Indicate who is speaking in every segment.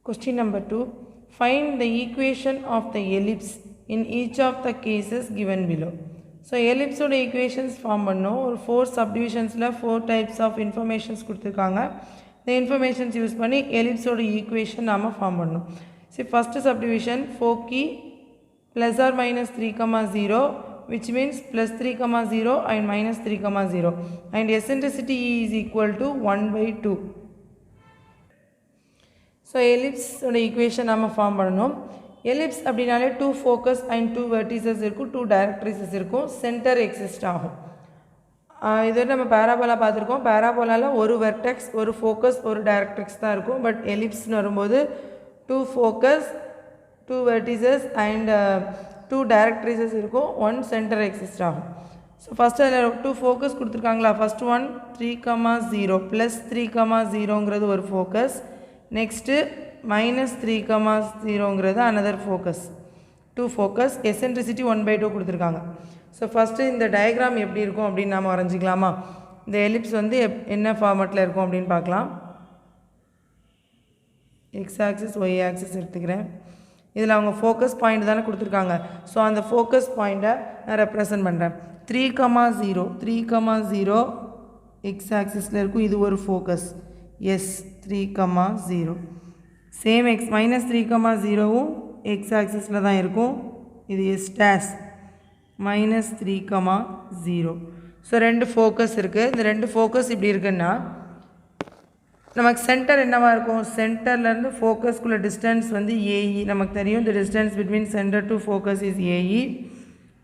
Speaker 1: Question number 2. Find the equation of the ellipse in each of the cases given below. So ellipse oda equations form பண்ணோம் ஒரு 4 subdivisions-ல 4 types of informations கொடுத்திருக்காங்க. இந்த informations use பண்ணி ellipse oda equation நாம form பண்ணோம். See first subdivision 4 plus or minus 3, 0 which means plus 3, 0 and minus 3, 0 and eccentricity E is equal to 1 by 2. So ellipse oda equation நாம form பண்ணனும். ellipse அப்படினாலே 2 focus and 2 vertices இருக்கும், 2 directrices இருக்கும், center exist ஆகும். இது நம்ம parabola பார்த்திருக்கோம். parabolaல ஒரு vertex, ஒரு focus, ஒரு directrix தான் இருக்கும். பட் ellipse னு வரும்போது 2 focus, 2 vertices and 2 directrices இருக்கும், 1 center exist ஆகும். So first அதில் 2 focus கொடுத்திருக்காங்களா? First one 3, 0 plus 3, 0ங்கிறது ஒரு focus. Next minus 3, 0ங்கிறது another focus. 2 focus, eccentricity 1 by 2 கொடுத்திருக்காங்க. So first இந்த diagram எப்படி இருக்கும் அப்படின்னு நாம வரைஞ்சிக்கலாமா? இந்த ellipse வந்து என்ன ஃபார்மட்ல இருக்கும் அப்படின்னு பார்க்கலாம். x axis y axis எடுத்துக்கிறேன். இதில் அவங்க focus point தானே கொடுத்திருக்காங்க. ஸோ அந்த focus point-ஐ நான் ரெப்ரசன்ட் பண்ணுறேன். 3, 0 3, 0 x axisல இருக்கும். இது ஒரு focus. yes 3, 0 same x minus 3, 0வும் x axisல தான் இருக்கும். இது s dash minus 3, 0. ஸோ ரெண்டு ஃபோக்கஸ் இருக்குது. இந்த ரெண்டு ஃபோக்கஸ் இப்படி இருக்குன்னா நமக்கு சென்டர் என்னவா இருக்கும்? சென்டர்லேருந்து ஃபோக்கஸ்குள்ள டிஸ்டன்ஸ் வந்து ஏஇ நமக்கு தெரியும். இந்த distance between centre to focus is a e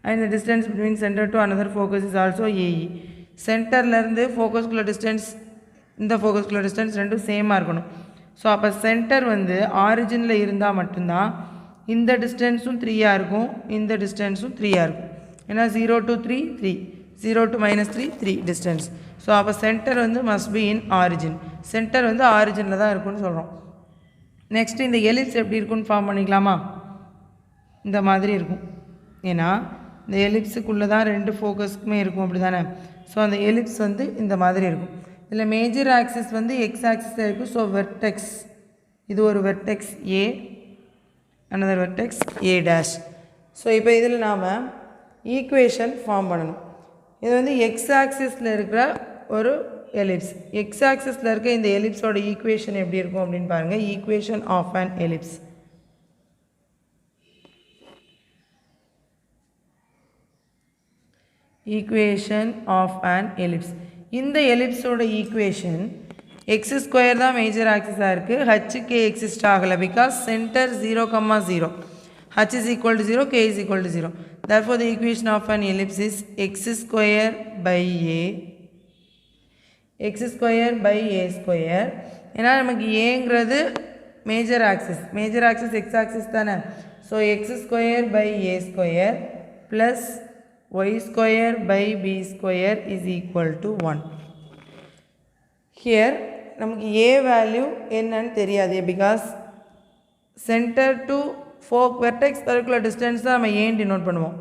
Speaker 1: and இந்த distance between centre to another focus is also a e. சென்டர்லேருந்து ஃபோக்கஸ்குள்ள டிஸ்டன்ஸ், இந்த ஃபோக்கஸ்குள்ள டிஸ்டன்ஸ் ரெண்டும் சேமாக இருக்கணும். ஸோ அப்போ சென்டர் வந்து ஆரிஜினில் இருந்தால் மட்டும்தான் இந்த டிஸ்டன்ஸும் 3ஆக இருக்கும், இந்த டிஸ்டன்ஸும் 3ஆக இருக்கும். ஏன்னா 0 to 3, 3, 0 to minus 3, 3 distance. So அப்போ சென்டர் வந்து must be in origin. Centre வந்து ஆரிஜினில் தான் இருக்குன்னு சொல்கிறோம். நெக்ஸ்ட் இந்த எலிப்ஸ் எப்படி இருக்குன்னு ஃபார்ம் பண்ணிக்கலாமா? இந்த மாதிரி இருக்கும். ஏன்னா இந்த எலிப்ஸுக்குள்ளே தான் ரெண்டு ஃபோக்கஸ்க்குமே இருக்கும், அப்படி தானே? ஸோ அந்த எலிப்ஸ் வந்து இந்த மாதிரி இருக்கும். இதில் மேஜர் ஆக்சிஸ் வந்து எக்ஸ் ஆக்சிஸில் இருக்குது. ஸோ வெர்டெக்ஸ், இது ஒரு vertex A, another vertex A dash. So இப்போ இதில் நாம் ஈக்குவேஷன் ஃபார்ம் பண்ணணும். இது வந்து எக்ஸ் ஆக்சிஸில் இருக்கிற ஒரு எலிப்ஸ். எக்ஸ் ஆக்சிஸில் இருக்க இந்த எலிப்ஸோட ஈக்குவேஷன் எப்படி இருக்கும் அப்படின்னு பாருங்கள். Equation of an ellipse. Equation of an ellipse. இந்த எலிப்ஸோட ஈக்குவேஷன் எக்ஸ் ஸ்கொயர் தான் மேஜர் ஆக்சிஸாக இருக்குது. ஹச்சுக்கு எக்ஸிஸ்ட் ஆகலை because centre 0, 0. h is equal to 0, k is equal to 0. Therefore, the equation of an ellipse is x square by a, x square by a square. ஏன்னா நமக்கு ஏங்கிறது major axis, major axis x axis தானே. So x square by a square plus y square by b square is equal to 1. Here நமக்கு a value என்னன்னு தெரியாது because center to vertex வரைக்குள்ள distance தான் நம்ம ஏன்னு டினோட் பண்ணுவோம்.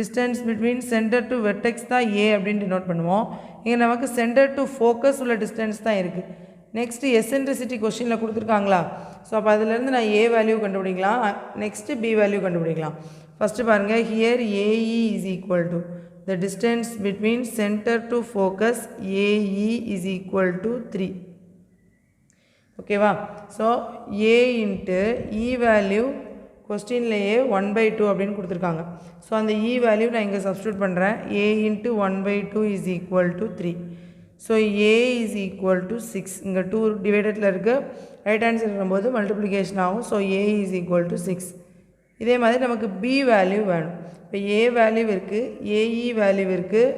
Speaker 1: distance between center to vertex தான் a அப்படின்னு டினோட் பண்ணுவோம். இங்கே நமக்கு center to focus உள்ள distance தான் இருக்குது. நெக்ஸ்ட் எசென்ட்ரிசிட்டி கொஸ்டினில் கொடுத்துருக்காங்களா? ஸோ அப்போ அதிலேருந்து நான் a வேல்யூ கண்டுபிடிக்கலாம், நெக்ஸ்ட்டு b வேல்யூ கண்டுபிடிக்கலாம். ஃபஸ்ட்டு பாருங்கள், here a e is equal to the distance between centre to focus a e is equal to 3. ஓகேவா? So a into e value கொஸ்டின்லேயே 1/2 அப்படின்னு கொடுத்துருக்காங்க. ஸோ அந்த இ வேல்யூ நான் இங்கே சப்ஸ்டியூட் பண்ணுறேன். A into 1/2 is equal to 3. So a is equal to 6. இங்கே 2 டிவைடட்டில் இருக்குது, ரைட் ஹேண்ட் சைடு வரும்போது மல்டிப்ளிகேஷன் ஆகும். So a is equal to 6. இதே மாதிரி நமக்கு b வேல்யூ வேணும். இப்போ a வேல்யூ இருக்குது, ஏஇ வேல்யூ இருக்குது,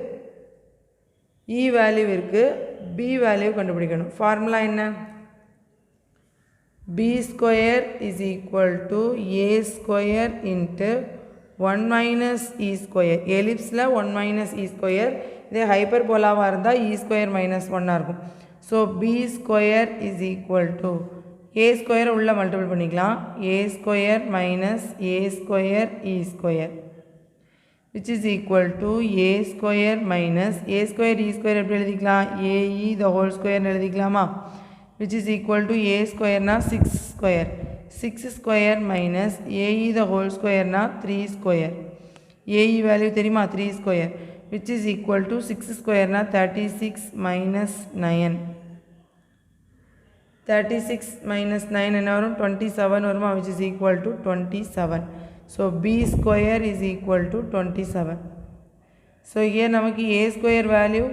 Speaker 1: இ வேல்யூ இருக்குது, b வேல்யூ கண்டுபிடிக்கணும். ஃபார்முலா என்ன? b square is equal to a square into 1 minus e square. எலிப்ஸில் 1 மைனஸ் இ ஸ்கொயர், இதே ஹைப்பர் போலாவாக இருந்தால் இ ஸ்கொயர் மைனஸ் 1 இருக்கும். So b square is equal to a square உள்ள multiple பண்ணிக்கலாம், a square minus a square e square which is equal to a square minus a square e square எப்படி எழுதிக்கலாம்? ae the whole ஸ்கொயர்னு எழுதிக்கலாமா? which is equal to a square na 6 square. 6 square minus ae the whole square na 3 square. ae value தெரியுமா 3 square, which is equal to 6 square na 36 minus 9. 36 minus 9 என்ன வரும் 27 வருமா, which is equal to 27. So b square is equal to 27. So here நமக்கு a square value,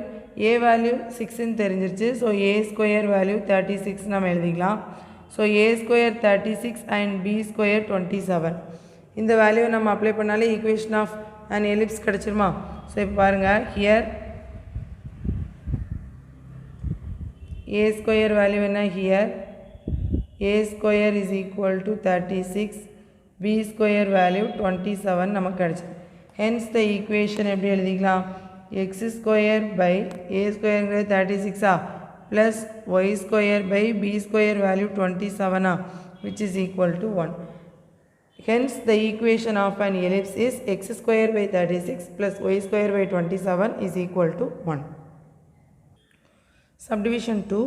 Speaker 1: a value 6 ன்னு தெரிஞ்சிருச்சு. So a square value 36 நம்ம எழுதிக்கலாம். So a square 36 and b square 27. இந்த value நம்ம அப்ளை பண்ணாலே ஈக்குவேஷன் ஆஃப் an ellipse கிடைச்சிருமா. So இப்போ பாருங்கள், ஹியர் a square வேல்யூ என்ன, here a square is equal to 36, b square value 27 நமக்கு கிடைச்சிருக்கு. ஹென்ஸ் த ஈக்குவேஷன் எப்படி எழுதிக்கலாம், x square by a square 36 plus y square by b square value 27 which is equal to 1. Hence the equation of an ellipse is x square by 36 plus y square by 27 is equal to 1. Subdivision 2,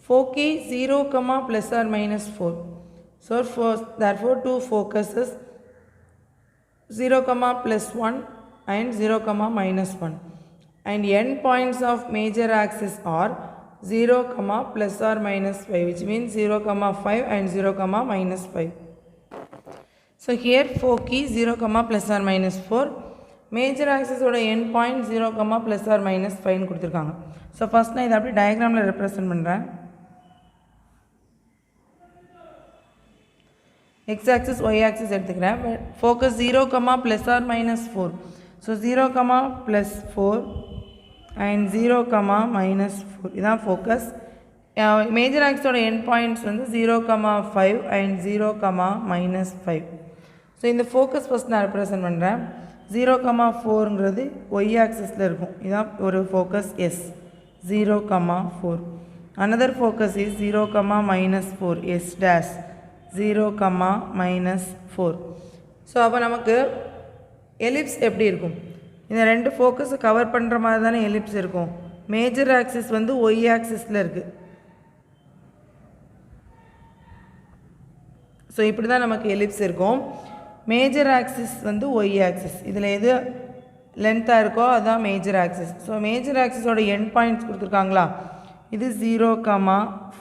Speaker 1: foci 0, plus or minus 4. So therefore two focuses 0, plus 1 and 0, minus 1. And end points of major axis are 0, plus or minus 5, which means 0, 5 and 0, minus 5. So here foci 0, plus or minus 4. Major axis oda end point 0, plus or minus 5 னு கொடுத்திருக்காங்க. So first நான் இதை அப்படியே டயக்ராம்ல represent பண்ணுறேன். x axis y axis எடுத்துக்கிறேன். focus 0, plus or minus 4. So 0, plus 4 and 0, minus 4 இதான் focus. Major axis oda end points வந்து 0, 5 and 0, minus 5. So இந்த ஃபோக்கஸ் ஃபஸ்ட் நான் ரெப்ரசன்ட் பண்ணுறேன். 0, 4ங்கிறது ஒய் ஆக்சிஸில் இருக்கும். இதான் ஒரு focus S 0, 4. Another focus is 0, minus 4 S dash 0, minus 4. So அப்போ நமக்கு எலிப்ஸ் எப்படி இருக்கும், இந்த ரெண்டு ஃபோக்கஸை கவர் பண்ணுற மாதிரி தானே எலிப்ஸ் இருக்கும். மேஜர் ஆக்சிஸ் வந்து ஒய் ஆக்சிஸில் இருக்குது. ஸோ இப்படி தான் நமக்கு எலிப்ஸ் இருக்கும். மேஜர் ஆக்சிஸ் வந்து ஒய் ஆக்சிஸ், இதில் எது லென்த்தாக இருக்கோ அதுதான் மேஜர் ஆக்சிஸ். ஸோ மேஜர் ஆக்சிஸோட எண்ட் பாயிண்ட்ஸ் கொடுத்துருக்காங்களா, இது 0,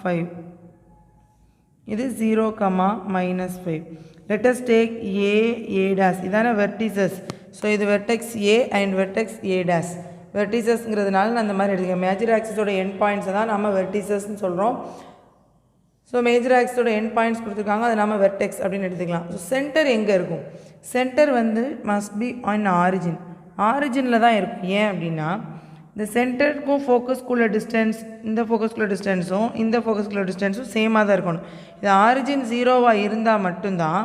Speaker 1: 5, இது 0, minus 5. Let us take a dash, இதான வெர்டிசஸ். ஸோ இது vertex a and vertex a dash. வெர்டிசஸ்ங்கிறதுனால நான் அந்த மாதிரி எடுத்துக்கேன். மேஜர் ஆக்சிஸோட எண்ட் பாயிண்ட்ஸை தான் நம்ம வெர்டிசஸ்ன்னு சொல்கிறோம். ஸோ மேஜர் ஆக்சிஸோட எண்ட் பாயிண்ட்ஸ் கொடுத்துருக்காங்க, அதை நம்ம வெர்டெக்ஸ் அப்படின்னு எடுத்துக்கலாம். ஸோ சென்டர் எங்கே இருக்கும், சென்டர் வந்து மஸ்ட் பி ஆன் ஆரிஜின், ஆரிஜினில் தான் இருக்கும். ஏன் அப்படின்னா இந்த சென்டருக்கும் ஃபோக்கஸ்குள்ள டிஸ்டன்ஸ், இந்த ஃபோக்கஸ்குள்ள டிஸ்டன்ஸும் இந்த ஃபோக்கஸ்குள்ள டிஸ்டன்ஸும் சேமாக தான் இருக்கணும். இது ஆரிஜின் 0வாக இருந்தால் மட்டும்தான்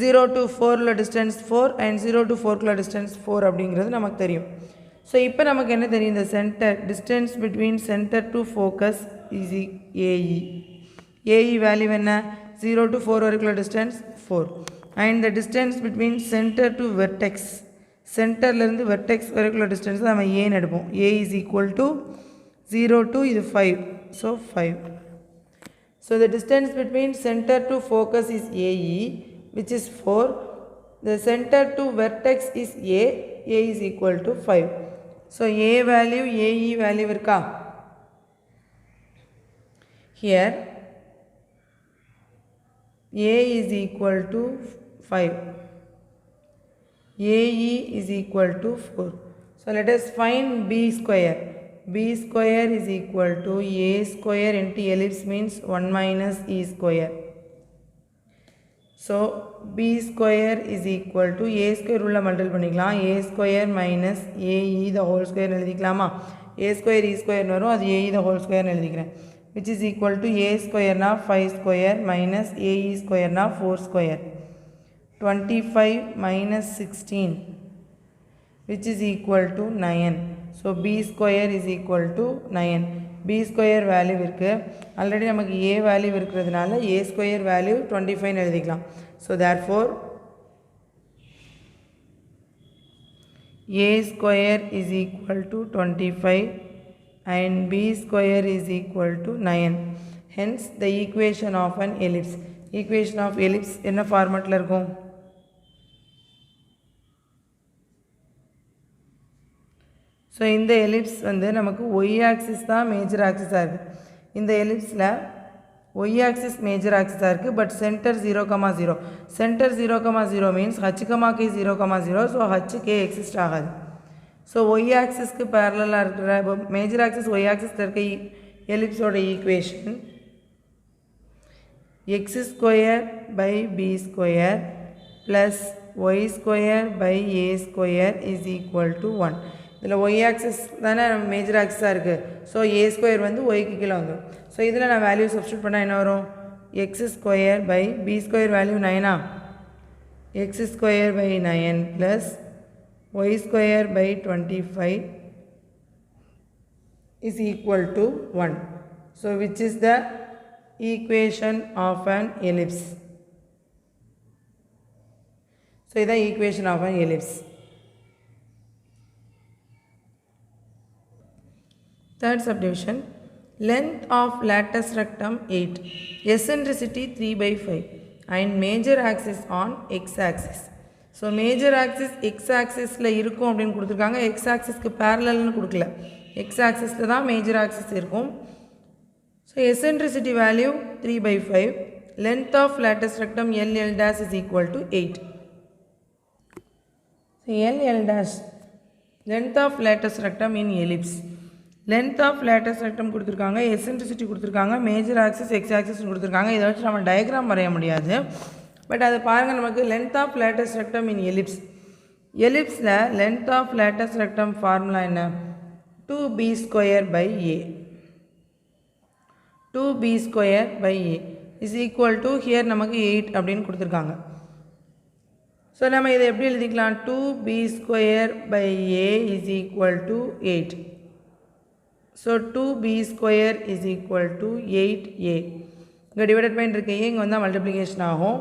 Speaker 1: 0 to 4 distance 4 and 0 to 4 distance 4 அப்படிங்கிறது நமக்கு தெரியும். ஸோ இப்போ நமக்கு என்ன தெரியும், இந்த centre distance between centre to focus is a e. A e value என்ன, 0 to 4 வரைக்குள்ள distance 4. And the distance between centre to vertex, சென்டர்லேருந்து வெர்டெக்ஸ் வரைக்குள்ள டிஸ்டன்ஸ் நம்ம ஏன்னு எடுப்போம். A is equal to 0 to இது 5, so 5. So the distance between centre to focus is a e which is 4. The center to vertex is A is equal to 5. So A value, AE value irka. Here A is equal to 5. AE is equal to 4. So let us find B square. B square is equal to A square into ellipse means 1 minus E square. So b square is equal to a square உள்ள multiple பண்ணிக்கலாம். a square minus ae the whole square எழுதிக்கலாமா. a square e square வரும், அது ae the whole square எழுதிக்கிறேன். which is equal to a square na 5 square minus ae square na 4 square. 25 minus 16 which is equal to 9. So b square is equal to 9. b square value இருக்கு, already நமக்கு a value இருக்கிறதுனால a square value 25 எழுதிக்கலாம். So therefore a square is equal to 25 and b square is equal to 9. Hence the equation of an ellipse. Equation of ellipse என்ன ஃபார்மேட்டில் இருக்கும்? So இந்த ellipse வந்து நமக்கு ஒய் ஆக்சிஸ் தான் major ஆக்சிஸாக இருக்குது. இந்த எலிப்ஸில் ஒய் ஆக்சிஸ் மேஜர் ஆக்சிஸாக இருக்குது. But centre 0,0. சென்டர் 0,0 மீன்ஸ் ஹச்சுக்கமாக்கே 0,0. ஸோ ஹச்சுக்கே எக்ஸிஸ்ட் ஆகாது. ஸோ ஒய் ஆக்சிஸ்க்கு பேரலாக இருக்கிற மேஜர் ஆக்சிஸ் ஒய் ஆக்சிஸில் இருக்க எலிப்ஸோட equation x square by b square plus y square by a square is equal to 1. இதில் ஒய் ஆக்சிஸ் தானே மேஜர் ஆக்சிஸாக இருக்குது. ஸோ ஏ ஸ்கொயர் வந்து ஒய்க்கு கீழே வந்துடும். ஸோ இதில் நான் வேல்யூ சப்ஸ்டியூட் பண்ணால் என்ன வரும்? X square by b square value 9. X square by 9 plus y square by 25 is equal to 1. So which is the equation of an ellipse? So this is the equation of an ellipse. Third subdivision, length of latus rectum 8, eccentricity 3/5 and major axis on x-axis. So major axis x-axisல இருக்கும் அப்படின்னு கொடுத்துருக்காங்க. x-axisக்கு parallelனு கொடுக்கல. x-axisல தான் major axis இருக்கும். So eccentricity value 3/5, length of latus rectum LL dash is equal to 8. So LL dash, length of latus rectum in ellipse. Length of latus rectum கொடுத்துருக்காங்க, eccentricity கொடுத்துருக்காங்க, major axis x axis கொடுத்துருக்காங்க. இதை வச்சு நம்ம diagram வரைய முடியாது. But அதை பாருங்கள், நமக்கு length of latus rectum in ellipse. எலிப்ஸில் length of latus rectum formula என்ன? 2b square by a. 2b square by a is equal to here நமக்கு 8 அப்படின்னு கொடுத்துருக்காங்க. ஸோ நம்ம இதை எப்படி எழுதிக்கலாம்? 2b square by a is equal to 8. So 2b square is equal to 8a. இங்கே divided பண்ணி இருக்க இங்கே வந்தால் மல்டிப்ளிகேஷன் ஆகும்.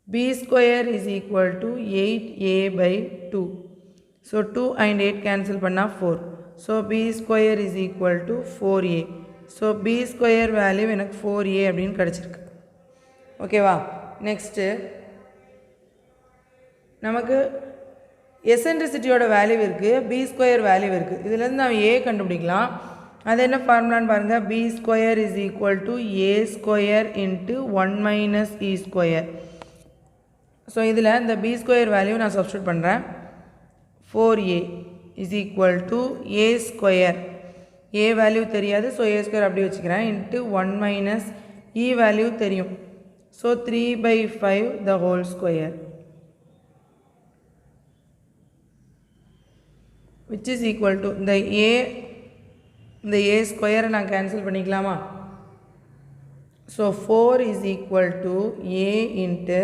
Speaker 1: b square is equal to 8a by 2. So 2 and 8 cancel பண்ணால் 4. So b square is equal to 4a. So b square value எனக்கு 4a அப்படின்னு கிடச்சிருக்கு. ஓகேவா? நெக்ஸ்ட்டு நமக்கு எசென்ட்ரிசிட்டியோட வேல்யூ இருக்குது, பி ஸ்கொயர் வேல்யூ இருக்குது. இதுலேருந்து நம்ம ஏ கண்டுபிடிக்கலாம். அது என்ன ஃபார்முலான்னு பாருங்கள். B square is equal to a square into 1 minus e square. So இதில் இந்த பி ஸ்கொயர் வேல்யூ நான் சப்ஸ்டியூட் பண்ணுறேன். 4a is equal to a square. A value தெரியாது, ஸோ ஏ ஸ்கொயர் அப்படி வச்சுக்கிறேன். இன்ட்டு 1 மைனஸ் இ வேல்யூ தெரியும். So 3/5 the whole square, which is equal to இந்த a ஸ்கொயரை நான் கேன்சல் பண்ணிக்கலாமா? So 4 is equal to a into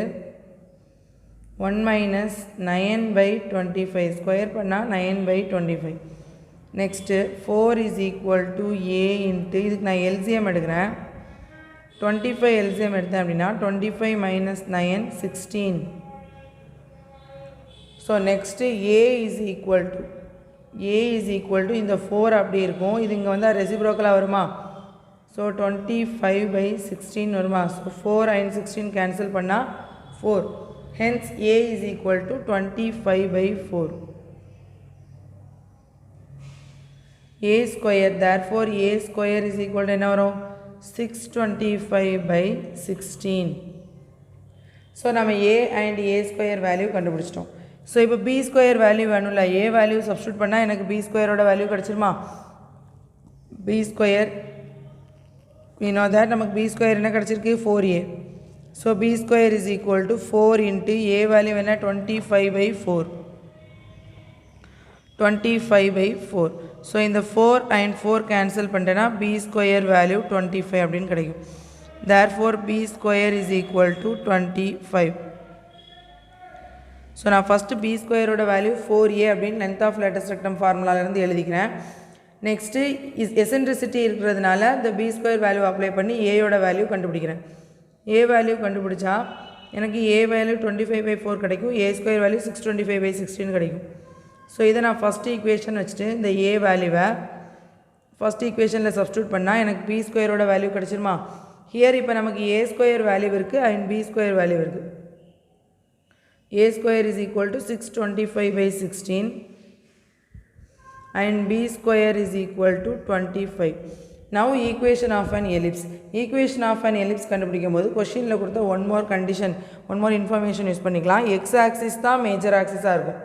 Speaker 1: 1 minus 9/25. Square பண்ணால் 9/25. Next 4 is equal to a into, இதுக்கு நான் எல்சிஎம் எடுக்கிறேன். 25 எல்சிஎம் எடுத்தேன் அப்படின்னா 25 minus 9 16. So next a is equal to இந்த 4 அப்படி இருக்கும். இது இங்கே வந்தால் ரெசிப்ரோக்கலாக வருமா? ஸோ 25/16 வருமா? ஸோ 4 and 16 கேன்சல் பண்ணால் 4. Hence a is equal to 25/4. a square, therefore a square is equal to என்ன வரும்? 625/16. ஸோ நம்ம a and a square value கண்டுபிடிச்சிட்டோம். ஸோ இப்போ பி ஸ்கொயர் வேல்யூ வேணும்ல, ஏ வேல்யூ சப்ஸ்டியூட் பண்ணால் எனக்கு பி ஸ்கொயரோட வேல்யூ கிடச்சிருமா? பி ஸ்கொயர் இன்னோ தேட் நமக்கு பி ஸ்கொயர் என்ன கிடச்சிருக்கு? 4a. So b square is equal to 4 into a value என்ன? 25/4. 25/4. ஸோ இந்த 4 and 4 கேன்சல் பண்ணிட்டேன்னா பி ஸ்கொயர் வேல்யூ 25 அப்படின்னு கிடைக்கும். Therefore b square is equal to 25. So நான் ஃபஸ்ட்டு பி ஸ்கொயரோட வேல்யூ 4a அப்படின்னு லென்த் ஆஃப் லேட்டஸ்ட் ரெக்டம் ஃபார்முலாலேருந்து எழுதிக்கிறேன். Next eccentricity இருக்கிறதுனால இந்த பி ஸ்கொயர் வேல்யூ அப்ளை பண்ணி ஏயோட வேல்யூ கண்டுபிடிக்கிறேன். ஏ வேல்யூ கண்டுபிடிச்சா எனக்கு ஏ வேல்யூ 25/4 கிடைக்கும். ஏ ஸ்கொயர் வேல்யூ 625/16 கிடைக்கும். ஸோ இதை நான் ஃபஸ்ட் ஈக்குவேஷன் வச்சுட்டு இந்த ஏ வேல்யூவை ஃபஸ்ட் ஈக்குவேஷனில் சப்ஸ்டியூட் பண்ணால் எனக்கு பி ஸ்கொயரோட வேல்யூ கிடச்சிருமா? ஹியர் இப்போ நமக்கு ஏ ஸ்கொயர் வேல்யூ இருக்குது அண்ட் பி ஸ்கொயர் வேல்யூ இருக்குது. a square is equal to 625 by 16 and b square is equal to 25. Now equation of an ellipse. Equation of an ellipse கண்டுபிடிக்கும்போது கொஸ்டினில் கொடுத்த one more information use பண்ணிக்கலாம். X axis தான் major ஆக்சிஸாக இருக்கும்.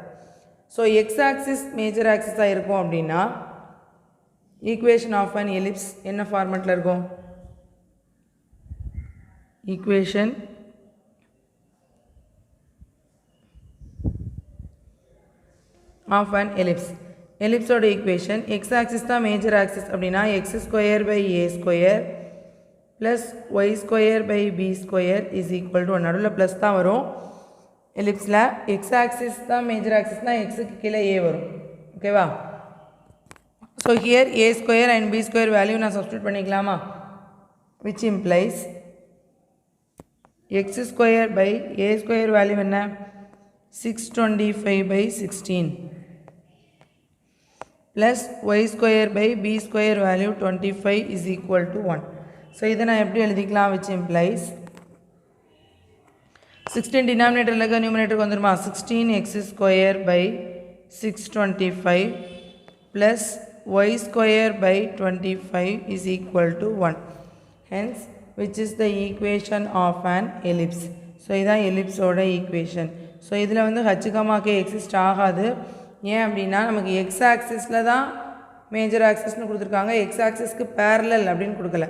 Speaker 1: So X axis major ஆக்சிஸாக இருக்கும் அப்படின்னா equation of an ellipse என்ன ஃபார்மெட்டில் இருக்கும்? Equation of an ellipse. Ellipse oda equation x axis da major axis அப்படினா x square by a square plus y square by b square is equal to 1. நடுவுல plus தான் வரும். ellipseல x axis தான் major axis னா x க்கு கீழ a வரும். ஓகேவா? So here a square and b square value நான் substitute பண்ணிக்கலாமா? Which implies x square by a square value என்ன? 625 by 16 plus y square by b square value 25 is equal to 1. So இதை நான் எப்படி எழுதிக்கலாம்? Which implies 16 denominator lega numerator வந்துருமா? 16x square by 625 plus y square by 25 is equal to 1. Hence which is the equation of an ellipse. So இதான் ellipse ஓட equation. So இதில் வந்து ஹச்சுக்கமாக்கு exist ஆகாது. ஏன் அப்படின்னா நமக்கு எக்ஸ் ஆக்சிஸில் தான் மேஜர் ஆக்சிஸ்னு கொடுத்துருக்காங்க. எக்ஸ் ஆக்சிஸ்க்கு பேரலல் அப்படின்னு கொடுக்கல.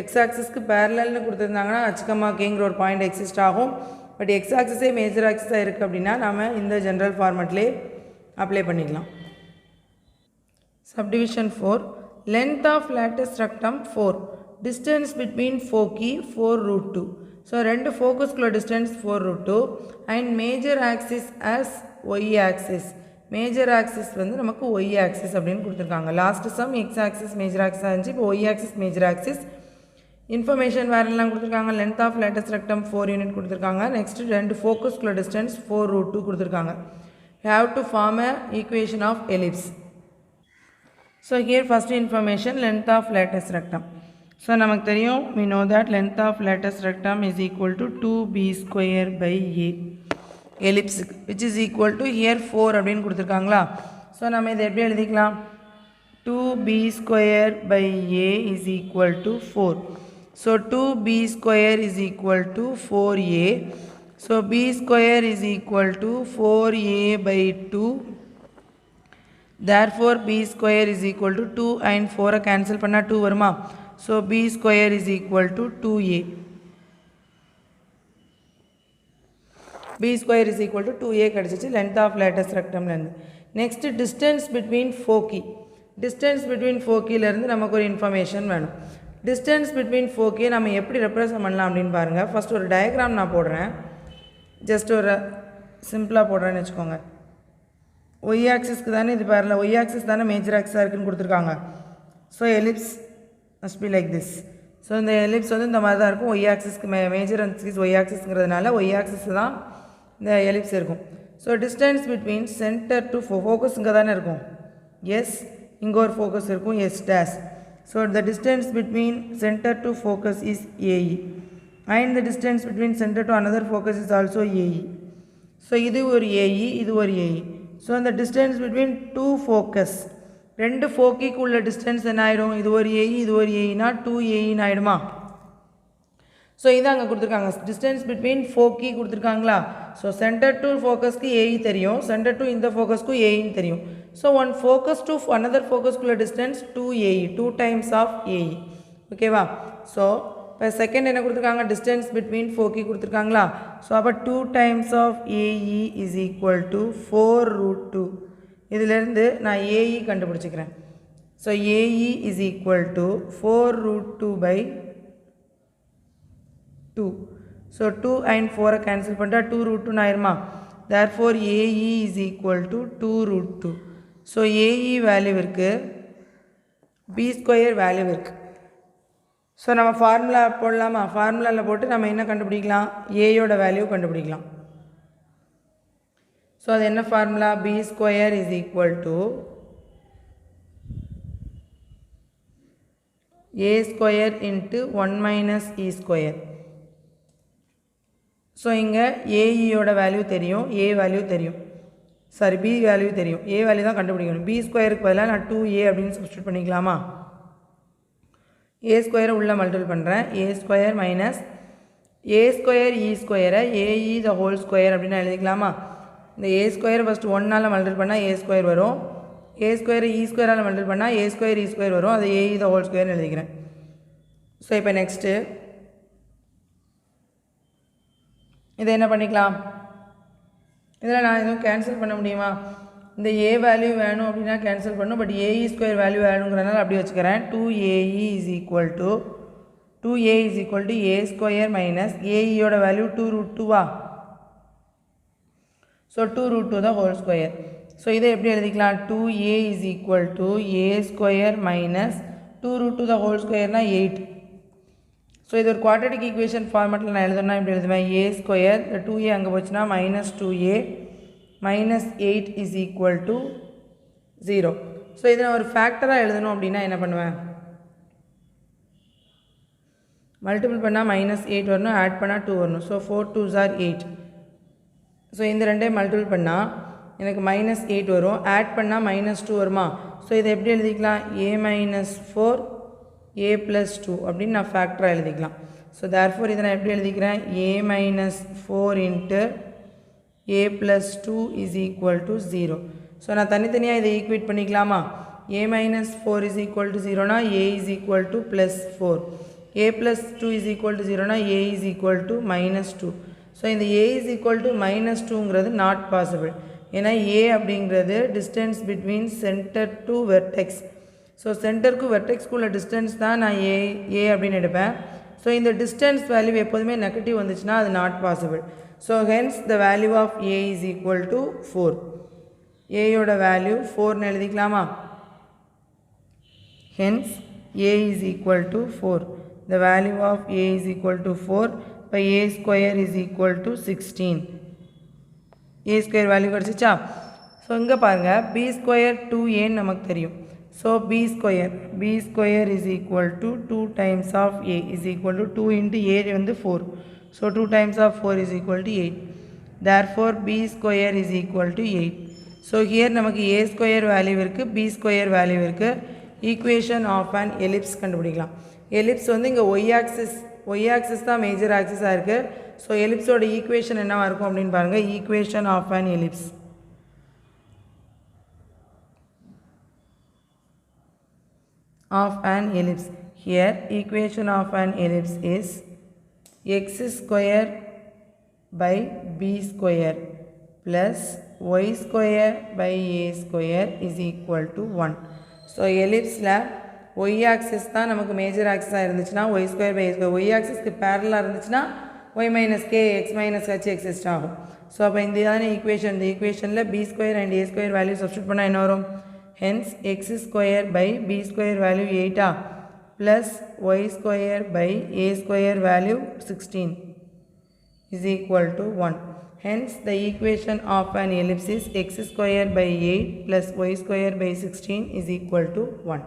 Speaker 1: எக்ஸ் ஆக்சிஸ்க்கு பேரலல்னு கொடுத்துருந்தாங்கன்னா ஹச்சுக்கமாக்கேங்கிற ஒரு பாயிண்ட் எக்ஸிஸ்ட் ஆகும். பட் எக்ஸ் ஆக்சிஸே மேஜர் ஆக்சிஸாக இருக்குது அப்படின்னா நம்ம இந்த ஜென்ரல் ஃபார்மெட்லேயே அப்ளை பண்ணிக்கலாம். Subdivision 4. Length of latus rectum 4. Distance between foci 4√2. So ரெண்டு ஃபோக்கஸ்குள்ள distance 4√2 and major axis as y axis. Major axis வந்து நமக்கு ஒய் ஆக்சிஸ் அப்படின்னு கொடுத்துருக்காங்க. Last sum x axis major ஆக்சிஸாக இருந்துச்சு. இப்போ y axis major axis. Information வேறெல்லாம் கொடுத்துருக்காங்க. Length of latus rectum 4 unit கொடுத்துருக்காங்க. நெக்ஸ்ட் ரெண்டு ஃபோக்கஸ்குள்ள டிஸ்டன்ஸ் 4√2 கொடுத்துருக்காங்க. We have to form a equation of ellipse. So here first information length of lattice rectum. So நமக்கு தெரியும் we know that length of lattice rectum is equal to 2b square by a ellipse which is equal to here 4 அப்படின்னு கொடுத்துருக்காங்களா. So நம்ம இதை எப்படி எழுதிக்கலாம்? 2b square by a is equal to 4. So 2b square is equal to 4a. So b square is equal to 4a by 2. Therefore b square is equal to 2 and 4 cancel பண்ணா 2 வருமா? So b square is equal to 2a. b square is equal to 2a கிடச்சிச்சு length of lattice rectumலேருந்து. Next distance between foci. Distance between fociலேருந்து நமக்கு ஒரு information வேணும். Distance between foci நம்ம எப்படி represent பண்ணலாம் அப்படின்னு பாருங்கள். ஃபஸ்ட் ஒரு டயக்ராம் நான் போடுறேன். ஜஸ்ட் ஒரு சிம்பிளாக போடுறேன்னு வச்சுக்கோங்க. ஒய் ஆக்சிஸ்க்கு தானே இது பேரல, ஒய் ஆக்சிஸ் தானே மேஜர் ஆக்சிஸாக இருக்குன்னு கொடுத்துருக்காங்க. So ellipse must be like this. So இந்த எலிப்ஸ் வந்து இந்த மாதிரி தான் இருக்கும். ஒய் ஆக்சிஸ்க்கு மேஜர் ஆக்சிஸ் ஒய் ஆக்சிஸ்ங்கிறதுனால ஒய் ஆக்சிஸ் தான் இந்த எலிப்ஸ் இருக்கும். So distance between centre to focus இங்கே தானே இருக்கும். எஸ், இங்கே ஒரு ஃபோக்கஸ் இருக்கும். S dash. So the distance between centre to focus is a e and the distance between center to another focus is also AE. So இது ஒரு AE, இது ஒரு AE. So the distance between two focus, ரெண்டு ஃபோக்கிக்கு உள்ள distance என்ன ஆகிடும்? இது ஒரு AE, இது ஒரு AEனா 2AEன்னு ஆகிடுமா? ஸோ இதான் அங்கே கொடுத்துருக்காங்க. டிஸ்டன்ஸ் பிட்வீன் ஃபோக்கி கொடுத்துருக்காங்களா? ஸோ சென்டர் டு ஃபோக்கஸ்க்கு AE தெரியும், சென்டர் டு இந்த ஃபோக்கஸ்க்கு AEன்னு தெரியும். So one focus to another ஃபோக்கஸ்க்குள்ள distance 2AE, 2 times of AE. ஓகேவா? ஸோ இப்போ செகண்ட் என்ன கொடுத்துருக்காங்க? டிஸ்டன்ஸ் பிட்வீன் ஃபோக்கி கொடுத்துருக்காங்களா? ஸோ அப்போ 2 times of AE is equal to 4√2. இதிலேருந்து நான் AE கண்டுபிடிச்சிக்கிறேன். So AE is equal to 4√2 by 2. So 2 and 4 cancel பண்ணிட்டா 2√2 ஆயிருமா? therefore AE is equal to 2√2. So AE value இருக்குது, B ஸ்கொயர் வேல்யூ இருக்குது. So நம்ம ஃபார்முலா போடலாமா? ஃபார்முலாவில் போட்டு நம்ம என்ன கண்டுபிடிக்கலாம்? ஏயோட வேல்யூ கண்டுபிடிக்கலாம். ஸோ அது என்ன formula? B square is equal to a square into 1 minus e square. So இங்கே ஏஇயோட வேல்யூ தெரியும், ஏ வேல்யூ தெரியும், சாரி பி வேல்யூ தெரியும், ஏ வேல்யூ தான் கண்டுபிடிக்கணும். பி ஸ்கொயருக்கு பதிலாக நான் 2a அப்படின்னு சப்ஸ்டியூட் பண்ணிக்கலாமா? ஏ ஸ்கொயரை உள்ளே மல்டிபிள் பண்ணுறேன். A square minus a square e ஸ்கொயரை ஏஇ த ஹோல் ஸ்கொயர் அப்படின்னு எழுதிக்கலாமா? இந்த ஏ ஸ்கொயர் ஃபஸ்ட்டு 1ஆல் மல்டிபிள் பண்ணால் ஏ ஸ்கொயர் வரும், ஏ ஸ்கொயர் இ ஸ்கொயரால் மல்டிபிள் பண்ணால் ஏ ஸ்கொயர் இ ஸ்கொயர் வரும், அதை ஏஇ த ஹோல் ஸ்கொயர்னு எழுதிக்கிறேன். ஸோ இப்போ நெக்ஸ்ட்டு இதை என்ன பண்ணிக்கலாம்? இதில் நான் எதுவும் கேன்சல் பண்ண முடியுமா? இந்த ஏ வேல்யூ வேணும் அப்படின்னா கேன்சல் பண்ணணும், பட் ஏஇ ஸ்கொயர் வேல்யூ வேணுங்கிறனால அப்படி வச்சுக்கிறேன். 2ae is equal to 2a is equal to a square minus ஏஇயோட வேல்யூ 2√2வா? ஸோ 2√2 தான் ஹோல் ஸ்கொயர். ஸோ இதை எப்படி எழுதிக்கலாம்? 2a is equal to a square minus 2√2 தான் ஹோல் ஸ்கொயர்னால் 8. ஸோ இது ஒரு குவாட்ரட்டிக் ஈக்குவேஷன் ஃபார்மேட்டில் நான் எழுதணும்னா இப்படி எழுதுவேன். ஏ ஸ்கொயர் இந்த 2a அங்கே போச்சுன்னா minus 2a minus 8 is equal to 0. So இதை நான் ஒரு ஃபேக்டராக எழுதணும் அப்படின்னா என்ன பண்ணுவேன்? மல்டிபிள் பண்ணால் மைனஸ் 8 வரணும், ஆட் பண்ணால் 2 வரணும். So 4 2s are 8. ஸோ இந்த ரெண்டையும் மல்டிபிள் பண்ணால் எனக்கு மைனஸ் 8 வரும், ஆட் பண்ணால் மைனஸ் 2 வருமா? ஸோ இதை எப்படி எழுதிக்கலாம்? a மைனஸ் 4 a ப்ளஸ் 2 அப்படின்னு நான் ஃபேக்டராக எழுதிக்கலாம். ஸோ தேர்ஃபோர் இதை நான் எப்படி எழுதிக்கிறேன்? a minus 4 into a plus 2 is equal to 0. So நான் தனித்தனியாக இதை ஈக்குவேட் பண்ணிக்கலாமா? a minus 4 is equal to 0னா a is equal to plus 4, a plus 2 is equal to 0னா a is equal to minus 2. So இந்த a is equal to minus 2ங்கிறது not possible. ஏன்னா a அப்படிங்கிறது distance between centre to vertex. So சென்டருக்கு வெர்டெக்ஸ்க்குள்ள distance தான் நான் a அப்படின்னு எடுப்பேன். ஸோ இந்த டிஸ்டன்ஸ் வேல்யூ எப்போதுமே நெகட்டிவ் வந்துச்சுன்னா அது not possible. So hence the value of a is equal to 4. ஏயோட வேல்யூ 4ன்னு எழுதிக்கலாமா? Hence a is equal to 4. The value of a is equal to 4 by a square is equal to 16. a square value கிடச்சிச்சா? So இங்கே பாருங்கள், b square 2a நமக்கு தெரியும். So b square is equal to 2 times of a is equal to 2 into a வந்து 4. So 2 times of 4 is equal to 8. Therefore b square is equal to 8. So here நமக்கு a square value இருக்குது, b square value இருக்குது. Equation of an ellipse கண்டுபிடிக்கலாம். Ellipse வந்து இங்கே y axis தான் major ஆக்சிஸாக இருக்குது. ஸோ எலிப்ஸோட ஈக்குவேஷன் என்னவாக இருக்கும் அப்படின்னு பாருங்கள். Equation of an ellipse here equation of an ellipse is x square by b square plus y square by a square is equal to 1. So எலிப்ஸில் ஒய் ஆக்சிஸ் தான் நமக்கு மேஜர் ஆக்சிஸாக இருந்துச்சுன்னா y square by square, y ஆக்சிஸ்க்கு பேரலாக இருந்துச்சுன்னா y minus k x minus h exist ஆகும். So அப்போ இந்த இதான ஈக்குவேஷன், இந்த ஈக்குவேஷனில் b square and a square value substitute பண்ணால் என்ன வரும்? Hence x square by b square value 8 plus y square by a square value 16 is equal to 1. Hence the equation of an ellipse is x square by 8 plus y square by 16 is equal to 1.